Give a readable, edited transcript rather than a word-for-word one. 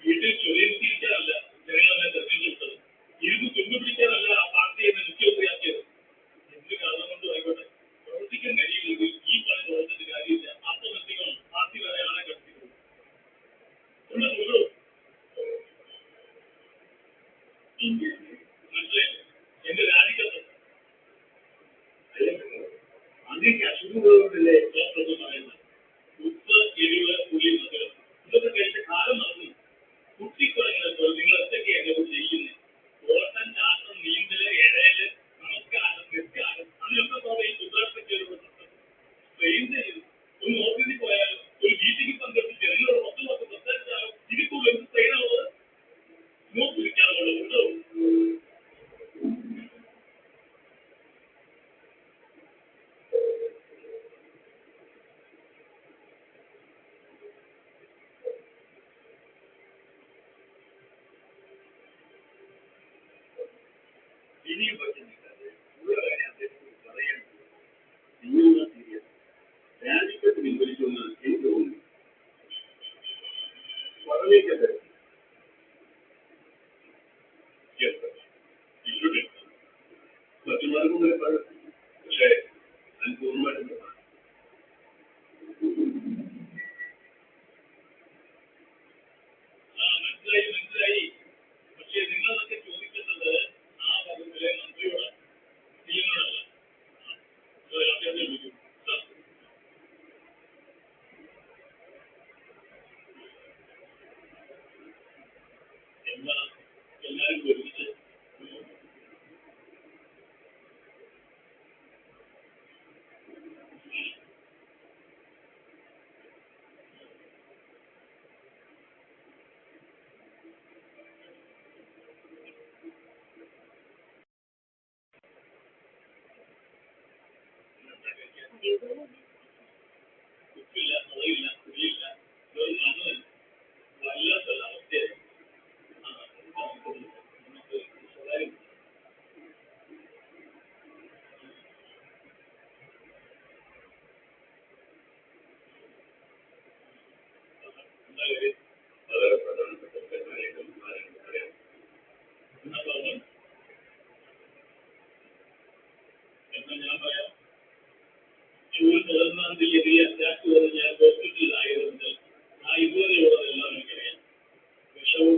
വീട്ടിൽ ചൊറിയിൽ തിരിക്കാനല്ല ജനങ്ങളെല്ലാം തെരഞ്ഞെടുത്തത്. ഇരുന്ന് തുന്നുപിടിക്കാനല്ല ആ പാർട്ടിയെ മുഖ്യമന്ത്രിയാക്കിയത്. എന്ത് കാരണം കൊണ്ടും ആയിക്കോട്ടെ, പ്രവർത്തിക്കാൻ കഴിയില്ലെങ്കിൽ ഈ പണി പ്രവർത്തിച്ചിട്ട് കാര്യമില്ല. അപ്പം നിർത്തിക്കണം. പാർട്ടി വേറെ ആളെ കടത്തിക്കൊള്ളു. മനസ്സിലായില്ലേ? എന്റെ രാജിക്കത്ത് അങ്ങനെ അസുഖമുള്ളവരല്ലേ ഡോക്ടർ പറയുന്നത്. ഉപ്പ്, എരിവ്, പുളി, മധുരം ഇതൊക്കെ കഴിച്ച കാലം മറന്നു. കുട്ടിക്കുറങ്ങിയപ്പോൾ നിങ്ങൾ എന്തൊക്കെയാണ് ചെയ്യുന്നത്? ഓട്ടം, ചാട്ടം, നീന്തല്, ഇഴയല്, നമസ്കാരം, നിസ്കാരം അതിലൊക്കെ പോലെ ഈ സുധാർശക്തിയോട് ട്രെയിൻ ചെയ്യും. ഒന്ന് ഓഫീസിൽ പോയാലും ഒരു മീറ്റിംഗിൽ പങ്കെടുത്ത് ജനങ്ങളോട് മൊത്തമൊക്കെ സംസാരിച്ചാലും ഇതിക്കുള്ള എന്ത് ട്രെയിനാവുന്നത്? പിടിക്കാനുള്ള ഉണ്ടോ? ഇനിയും പറ്റുന്നില്ലാതെ ഉള്ള കാര്യം അദ്ദേഹത്തോട് പറയേണ്ടത് നിങ്ങളുടെ സീരിയസ് രാജിക്കത്ത് പിൻവലിക്കുമെന്ന് എനിക്ക് തോന്നുന്നു. പറഞ്ഞേക്കട്ടെ. മറ്റുള്ളവർക്കും നിലപാട്. പക്ഷേ ഞാൻ പൂർണ്ണമായിട്ടും മനസ്സിലായി. പക്ഷേ നിങ്ങളൊക്കെ ചോദിക്കുന്നത് ആ വകുപ്പിലെ മന്ത്രിയോടാണ്, നിങ്ങളോടല്ല. അദ്ദേഹത്തെ വിളിക്കും. എന്നാ എല്ലാവരും ഒരുമിച്ച് ഉപ്പില്ല, മുളയില്ല, പുളിയില്ല, വെറും മണ്ണ് വല്ലാത്തല്ല അവസ്ഥയായി. നമുക്ക് സ്വകാര്യം വളരെ പ്രധാനപ്പെട്ട കാര്യങ്ങൾ പറയാം. എന്നാൽ ഞാൻ പറയാം. ജൂൺ 11-ാം തീയതി അറ്റാക്ക് വന്ന് ഞാൻ ഹോസ്പിറ്റലിലായതുകൊണ്ട് ആ ഇതുവരെയുള്ളതെല്ലാം എനിക്കറിയാം. വിഷവും